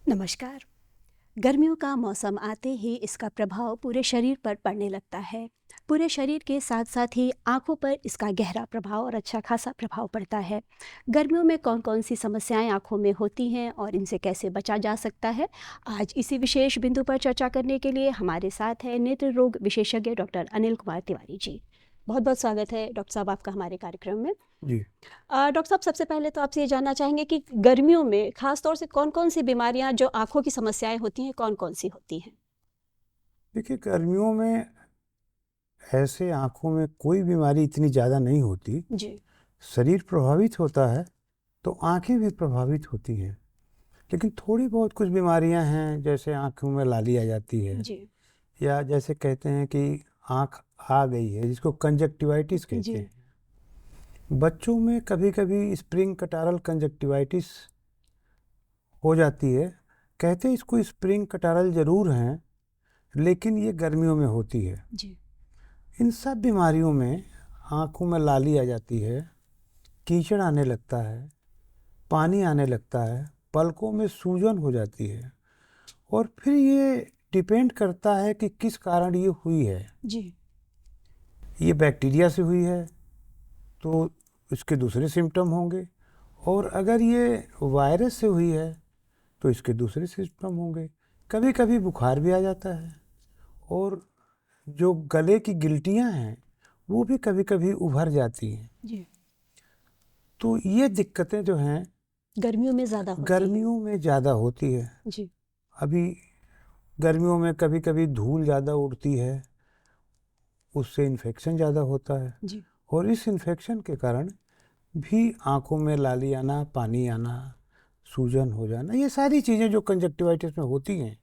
नमस्कार। गर्मियों का मौसम आते ही इसका प्रभाव पूरे शरीर पर पड़ने लगता है। पूरे शरीर के साथ साथ ही आंखों पर इसका गहरा प्रभाव और अच्छा खासा प्रभाव पड़ता है। गर्मियों में कौन कौन सी समस्याएं आंखों में होती हैं और इनसे कैसे बचा जा सकता है, आज इसी विशेष बिंदु पर चर्चा करने के लिए हमारे साथ है नेत्र रोग विशेषज्ञ डॉक्टर अनिल कुमार तिवारी जी। बहुत बहुत स्वागत है डॉक्टर साहब आपका हमारे कार्यक्रम में। जी। डॉक्टर साहब, सबसे पहले तो आपसे ये जानना चाहेंगे कि गर्मियों में खास तौर से कौन-कौन सी बीमारियां जो आँखों की समस्याएं होती हैं, कौन-कौन सी होती हैं? देखिए, गर्मियों में ऐसे आँखों में कोई बीमारी इतनी ज़्यादा नहीं होती। जी, शरीर प्रभावित होता है तो आँखें भी प्रभावित होती हैं। लेकिन थोड़ी बहुत कुछ बीमारियां हैं, जैसे आँखों में लाली आ जाती है, जी, या जैसे कहते हैं कि आँख आ गई है, जिसको कंजक्टिवाइटिस कहते जी, हैं। बच्चों में कभी कभी स्प्रिंग कटारल कंजक्टिवाइटिस हो जाती है। कहते हैं इसको स्प्रिंग कटारल ज़रूर हैं, लेकिन ये गर्मियों में होती है। जी, इन सब बीमारियों में आँखों में लाली आ जाती है, कीचड़ आने लगता है, पानी आने लगता है, पलकों में सूजन हो जाती है। और फिर ये डिपेंड करता है कि किस कारण ये हुई है। जी, ये बैक्टीरिया से हुई है तो इसके दूसरे सिम्टम होंगे, और अगर ये वायरस से हुई है तो इसके दूसरे सिम्टम होंगे। कभी कभी बुखार भी आ जाता है, और जो गले की गिल्टियाँ हैं वो भी कभी कभी उभर जाती हैं। जी। तो ये दिक्कतें जो हैं गर्मियों में ज़्यादा होती हैं। गर्मियों में ज़्यादा होती है। जी, अभी गर्मियों में कभी कभी धूल ज़्यादा उड़ती है, उससे इन्फेक्शन ज़्यादा होता है, जी। और इस इन्फेक्शन के कारण भी आँखों में लाली आना, पानी आना, सूजन हो जाना, ये सारी चीज़ें जो कंजक्टिवाइटिस में होती हैं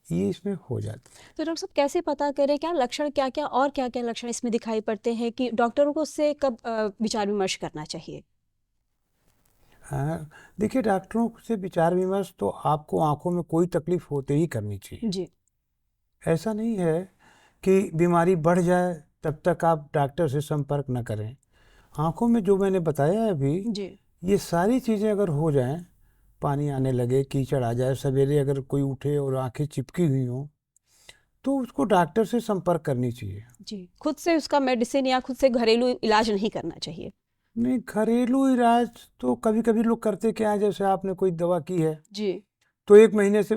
ये इसमें हो जाती हैं। तो डॉक्टर साहब, कैसे पता करें क्या लक्षण क्या-क्या और क्या-क्या लक्षण इसमें दिखाई पड़ते हैं कि डॉक्टरों को उससे कब विचार विमर्श करना चाहिए? हाँ, देखिए, डॉक्टरों से विचार विमर्श तो आपको आँखों में कोई तकलीफ होते ही करनी चाहिए। जी, ऐसा नहीं है कि बीमारी बढ़ जाए तब तक आप डॉक्टर से संपर्क न करें। आँखों में जो मैंने बताया है अभी, जी, ये सारी चीज़ें अगर हो जाएं, पानी आने लगे, कीचड़ आ जाए, सवेरे अगर कोई उठे और आंखें चिपकी हुई हों, तो उसको डॉक्टर से संपर्क करनी चाहिए। जी। खुद से उसका मेडिसिन या खुद से घरेलू इलाज नहीं करना चाहिए। नहीं, घरेलू इलाज तो कभी कभी लोग करते क्या है, जैसे आपने कोई दवा की है जी, तो 1 महीने से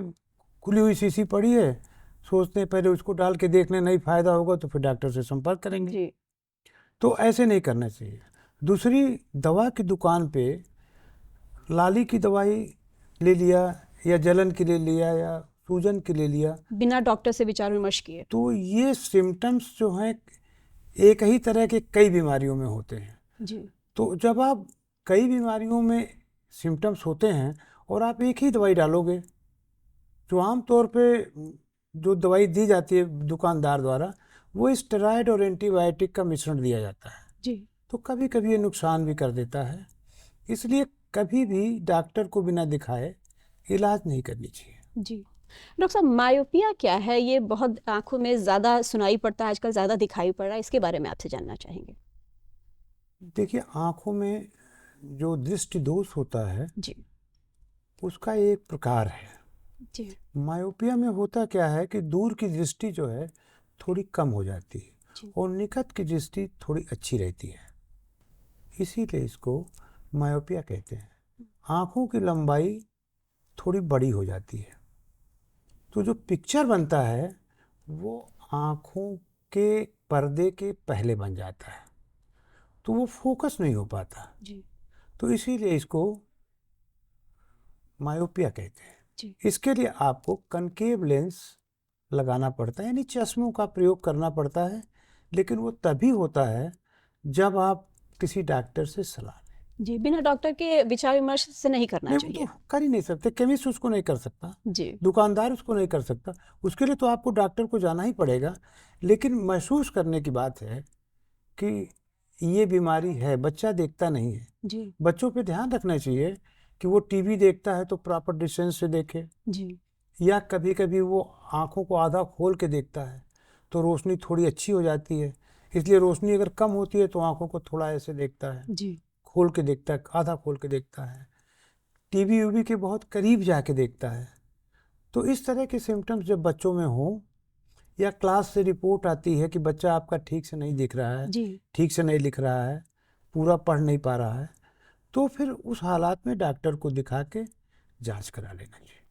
खुली हुई शीशी पड़ी है, सोचते हैं पहले उसको डाल के देखने, नहीं फ़ायदा होगा तो फिर डॉक्टर से संपर्क करेंगे। जी, तो ऐसे नहीं करना चाहिए। दूसरी, दवा की दुकान पे लाली की दवाई ले लिया, या जलन के लिए लिया, या सूजन के लिए लिया, बिना डॉक्टर से विचार विमर्श किए। तो ये सिम्टम्स जो हैं एक ही तरह के कई बीमारियों में होते हैं। जी, तो जब आप कई बीमारियों में सिम्टम्स होते हैं और आप एक ही दवाई डालोगे, जो आम तौर पे जो दवाई दी जाती है दुकानदार द्वारा, वो स्टेरॉयड और एंटीबायोटिक का मिश्रण दिया जाता है, जी, तो कभी कभी ये नुकसान भी कर देता है। इसलिए कभी भी डॉक्टर को बिना दिखाए इलाज नहीं करनी चाहिए। जी। डॉक्टर साहब, मायोपिया क्या है? ये बहुत आँखों में ज़्यादा सुनाई पड़ता है, आजकल ज़्यादा दिखाई पड़ रहा है, इसके बारे में आपसे जानना चाहेंगे। देखिए, आँखों में जो दृष्टि दोष होता है जी, उसका एक प्रकार है। जी, मायोपिया में होता क्या है कि दूर की दृष्टि जो है थोड़ी कम हो जाती है, जी, और निकट की दृष्टि थोड़ी अच्छी रहती है, इसीलिए इसको मायोपिया कहते हैं। आँखों की लंबाई थोड़ी बड़ी हो जाती है, तो जो पिक्चर बनता है वो आँखों के पर्दे के पहले बन जाता है, तो वो फोकस नहीं हो पाता। जी, तो इसीलिए इसको मायोपिया कहते हैं। जी, इसके लिए आपको कनकेव लेंस लगाना पड़ता है, यानी चश्मों का प्रयोग करना पड़ता है, लेकिन वो तभी होता है जब आप किसी डॉक्टर से सलाह लें। जी, बिना डॉक्टर के विचार विमर्श से नहीं करना नहीं, वो तो चाहिए। कर ही नहीं सकते, केमिस्ट उसको नहीं कर सकता, जी, दुकानदार उसको नहीं कर सकता, उसके लिए तो आपको डॉक्टर को जाना ही पड़ेगा। लेकिन महसूस करने की बात है कि ये बीमारी है, बच्चा देखता नहीं है। जी, बच्चों पे ध्यान रखना चाहिए कि वो टीवी देखता है तो प्रॉपर डिस्टेंस से देखे, जी, या कभी कभी वो आँखों को आधा खोल के देखता है तो रोशनी थोड़ी अच्छी हो जाती है, इसलिए रोशनी अगर कम होती है तो आँखों को थोड़ा ऐसे देखता है, जी, खोल के देखता है, आधा खोल के देखता है। टीवी यूवी के बहुत करीब जाके देखता है। तो इस तरह के सिम्टम्स जब बच्चों में हों, या क्लास से रिपोर्ट आती है कि बच्चा आपका ठीक से नहीं दिख रहा है, जी। ठीक से नहीं लिख रहा है, पूरा पढ़ नहीं पा रहा है, तो फिर उस हालात में डॉक्टर को दिखा के जांच करा लेना चाहिए।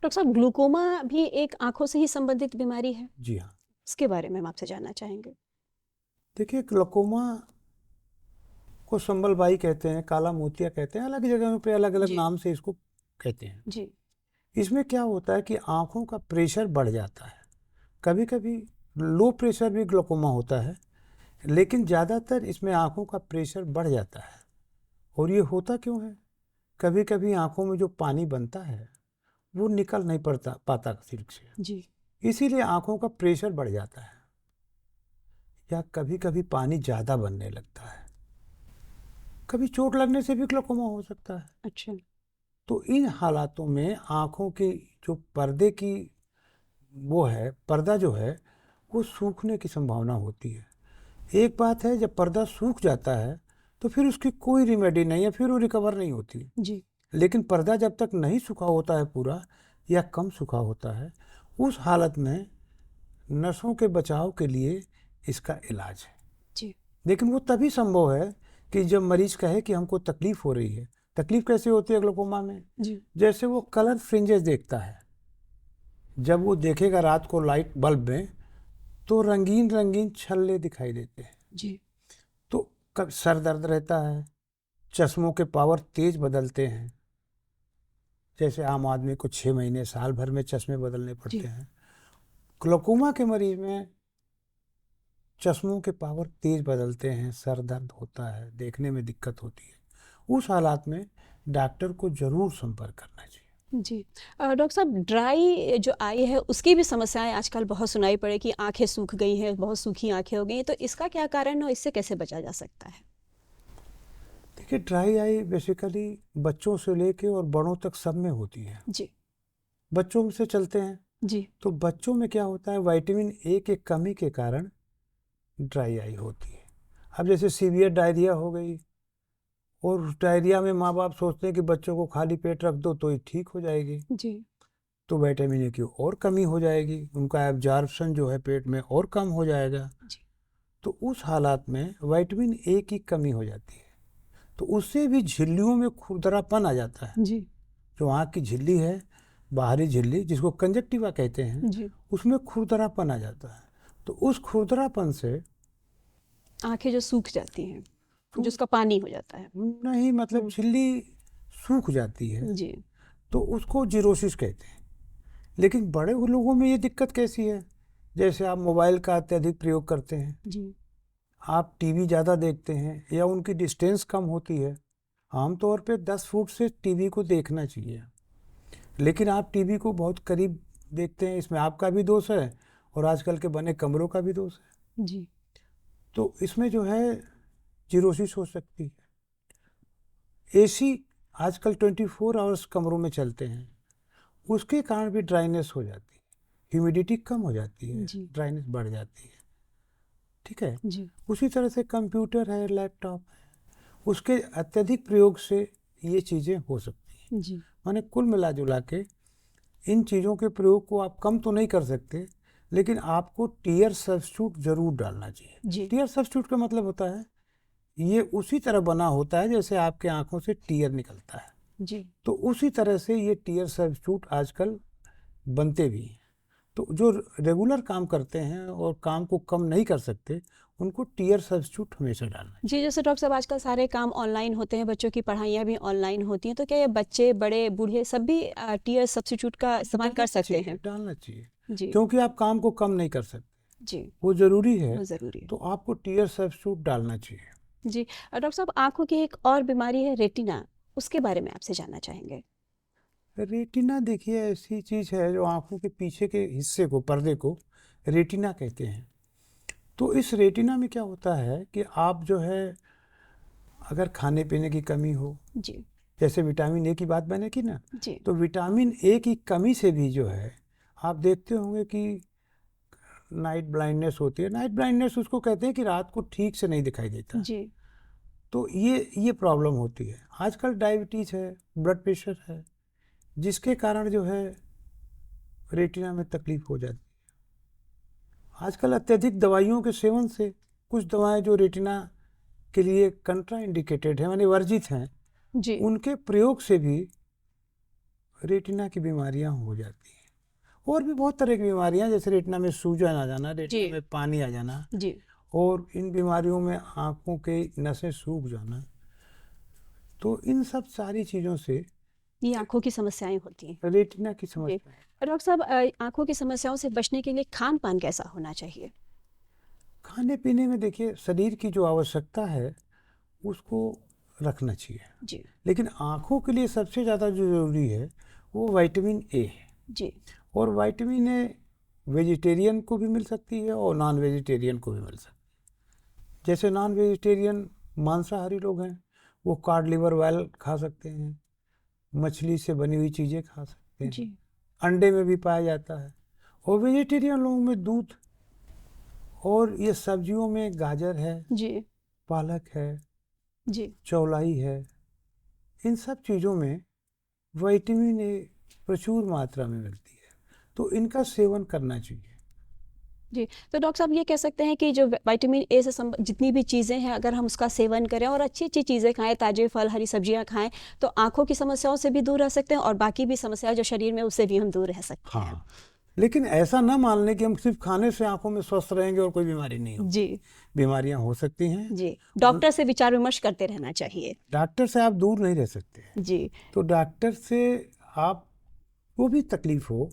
डॉक्टर साहब, ग्लूकोमा भी एक आंखों से ही संबंधित बीमारी है, जी हाँ। इसके बारे में हम आपसे जानना चाहेंगे। देखिए, ग्लूकोमा को संबलबाई कहते हैं, काला मोतिया कहते हैं, अलग जगह पे अलग अलग जी। नाम से इसको कहते हैं। जी। इसमें क्या होता है कि आँखों का प्रेशर बढ़ जाता है। कभी कभी लो प्रेशर भी ग्लूकोमा होता है, लेकिन ज़्यादातर इसमें आँखों का प्रेशर बढ़ जाता है। और ये होता क्यों है? कभी कभी आँखों में जो पानी बनता है वो निकल नहीं पाता सिल्क से, जी। इसीलिए आँखों का प्रेशर बढ़ जाता है। या कभी कभी पानी ज़्यादा बनने लगता है। कभी चोट लगने से भी ग्लूकोमा हो सकता है। अच्छा। तो इन हालातों में आँखों की जो पर्दे की वो है, पर्दा जो है, वो सूखने की संभावना होती है। एक बात है, जब पर्दा सूख जाता है तो फिर उसकी कोई रिमेडी नहीं है, फिर वो रिकवर नहीं होती। जी। लेकिन पर्दा जब तक नहीं सूखा होता है पूरा, या कम सूखा होता है, उस हालत में नसों के बचाव के लिए इसका इलाज है। जी। लेकिन वो तभी संभव है कि जब मरीज कहे कि हमको तकलीफ हो रही है। तकलीफ कैसे होती है ग्लूकोमा में? जी। जैसे वो कलर फ्रिंजेस देखता है, जब वो देखेगा रात को लाइट बल्ब में, तो रंगीन रंगीन छल्ले दिखाई देते हैं। जी। तो कब सर दर्द रहता है, चश्मों के पावर तेज बदलते हैं, जैसे आम आदमी को 6 महीने साल भर में चश्मे बदलने पड़ते जी। हैं, ग्लूकोमा के मरीज में चश्मों के पावर तेज बदलते हैं, सर दर्द होता है, देखने में दिक्कत होती है। उस हालात में डॉक्टर को जरूर संपर्क करना चाहिए। जी। डॉक्टर साहब, ड्राई जो आई है उसकी भी समस्याएं आजकल बहुत सुनाई पड़े कि आंखें सूख गई हैं, बहुत सूखी आंखें हो गई हैं, तो इसका क्या कारण है और इससे कैसे बचा जा सकता है? देखिए, ड्राई आई बेसिकली बच्चों से लेके और बड़ों तक सब में होती है। जी। बच्चों में से चलते हैं, जी। तो बच्चों में क्या होता है, विटामिन ए की कमी के कारण ड्राई आई होती है। अब जैसे सीवियर डायरिया हो गई, और डायरिया में माँ बाप सोचते हैं कि बच्चों को खाली पेट रख दो तो ये ठीक हो जाएगी, जी। तो विटामिन ए की और कमी हो जाएगी, उनका एब्जॉर्प्शन जो है पेट में और कम हो जाएगा। जी। तो उस हालात में विटामिन ए की कमी हो जाती है, तो उससे भी झिल्लियों में खुरदरापन आ जाता है। जी। जो आँख की झिल्ली है, बाहरी झिल्ली जिसको कंजक्टिवा कहते हैं, जी। उसमें खुरदरापन आ जाता है। तो उस खुरदरापन से आंखें जो सूख जाती हैं, जो उसका पानी हो जाता है। नहीं, मतलब झिल्ली सूख जाती है, जी। तो उसको जीरोसिस कहते हैं। लेकिन बड़े लोगों में ये दिक्कत कैसी है? जैसे आप मोबाइल का अत्यधिक प्रयोग करते हैं, जी। आप टीवी ज़्यादा देखते हैं, या उनकी डिस्टेंस कम होती है। आमतौर पे 10 फुट से टीवी को देखना चाहिए, लेकिन आप टीवी को बहुत करीब देखते हैं। इसमें आपका भी दोष है और आजकल के बने कमरों का भी दोष है। जी। तो इसमें जो है जीरोसिस हो सकती है। एसी आजकल 24 आवर्स कमरों में चलते हैं, उसके कारण भी ड्राइनेस हो जाती है, ह्यूमिडिटी कम हो जाती है, जी। ड्राइनेस बढ़ जाती है। ठीक है। जी। उसी तरह से कंप्यूटर है, लैपटॉप है, उसके अत्यधिक प्रयोग से ये चीज़ें हो सकती हैं। जी। माने कुल मिला जुला के इन चीज़ों के प्रयोग को आप कम तो नहीं कर सकते, लेकिन आपको टीयर सब्स्टिट्यूट ज़रूर डालना चाहिए। जी। टीयर सब्स्टिट्यूट का मतलब होता है, ये उसी तरह बना होता है जैसे आपके आँखों से टीयर निकलता है, जी। तो उसी तरह से ये टीयर सब्स्टिट्यूट आजकल बनते भी हैं। तो जो रेगुलर काम करते हैं और काम को कम नहीं कर सकते, उनको टीयर सब्स्टिट्यूट हमेशा डालना चाहिए। जी, जैसे डॉक्टर साहब आजकल सारे काम ऑनलाइन होते हैं, बच्चों की पढ़ाइयाँ भी ऑनलाइन होती हैं, तो क्या ये बच्चे, बड़े, बूढ़े सब भी टीयर सब्स्टिट्यूट का इस्तेमाल कर सकते हैं? डालना चाहिए, जी। क्योंकि आप काम को कम नहीं कर सकते, जी। वो ज़रूरी है, वो ज़रूरी है। तो आपको टीयर सब्स्टिट्यूट डालना चाहिए। जी। डॉक्टर साहब, आंखों की एक और बीमारी है रेटिना, उसके बारे में आपसे जानना चाहेंगे। रेटिना देखिए ऐसी चीज़ है जो आँखों के पीछे के हिस्से को, पर्दे को रेटिना कहते हैं। तो इस रेटिना में क्या होता है कि आप जो है, अगर खाने पीने की कमी हो, जी। जैसे विटामिन ए की बात मैंने की ना, जी। तो विटामिन ए की कमी से भी जो है, आप देखते होंगे कि नाइट ब्लाइंडनेस होती है। नाइट ब्लाइंडनेस उसको कहते हैं कि रात को ठीक से नहीं दिखाई देता। जी। तो ये प्रॉब्लम होती है। आजकल डायबिटीज़ है, ब्लड प्रेशर है, जिसके कारण जो है रेटिना में तकलीफ हो जाती है। आजकल अत्यधिक दवाइयों के सेवन से कुछ दवाएं जो रेटिना के लिए कंट्रा इंडिकेटेड है, माने वर्जित हैं, जी उनके प्रयोग से भी रेटिना की बीमारियां हो जाती हैं। और भी बहुत तरह की बीमारियां, जैसे रेटिना में सूजन आ जाना, रेटिना जी में पानी आ जाना, जी और इन बीमारियों में आँखों के नसें सूख जाना। तो इन सब सारी चीज़ों से ये आंखों की समस्याएं होती हैं। रेटिना की जी समस्या है। डॉक्टर साहब, आंखों की समस्याओं से बचने के लिए खान पान कैसा होना चाहिए? खाने पीने में देखिए, शरीर की जो आवश्यकता है उसको रखना चाहिए, जी लेकिन आँखों के लिए सबसे ज़्यादा जो ज़रूरी है वो विटामिन ए है। जी और विटामिन ए वेजिटेरियन को भी मिल सकती है और नॉन वेजिटेरियन को भी मिल सकती है। जैसे नॉन वेजिटेरियन मांसाहारी लोग हैं, वो कॉड लिवर वाल खा सकते हैं, मछली से बनी हुई चीज़ें खा सकते हैं, जी अंडे में भी पाया जाता है। और वेजिटेरियन लोगों में दूध और ये सब्जियों में गाजर है, जी पालक है, जी चौलाई है, इन सब चीज़ों में विटामिन ए प्रचुर मात्रा में मिलती है, तो इनका सेवन करना चाहिए। जी। तो डॉक्टर साहब, ये कह सकते हैं कि जो विटामिन ए से जितनी भी चीज़ें हैं, अगर हम उसका सेवन करें और अच्छी अच्छी चीज़ें खाएं, ताजे फल, हरी सब्जियां खाएं, तो आंखों की समस्याओं से भी दूर रह सकते हैं और बाकी भी समस्या जो शरीर में, उससे भी हम दूर रह सकते हैं। हाँ, लेकिन ऐसा ना मान लें कि हम सिर्फ खाने से आंखों में स्वस्थ रहेंगे और कोई बीमारी नहीं होगी। जी बीमारियां हो सकती हैं। जी डॉक्टर से विचार विमर्श करते रहना चाहिए। डॉक्टर से आप दूर नहीं रह सकते हैं। जी तो डॉक्टर से आप को भी तकलीफ हो,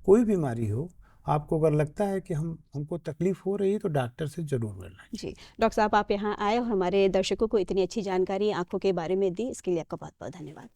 कोई बीमारी हो, आपको अगर लगता है कि हमको तकलीफ हो रही है, तो डॉक्टर से ज़रूर मिलना है। जी डॉक्टर साहब, आप यहाँ आए और हमारे दर्शकों को इतनी अच्छी जानकारी आंखों के बारे में दी, इसके लिए आपका बहुत बहुत धन्यवाद।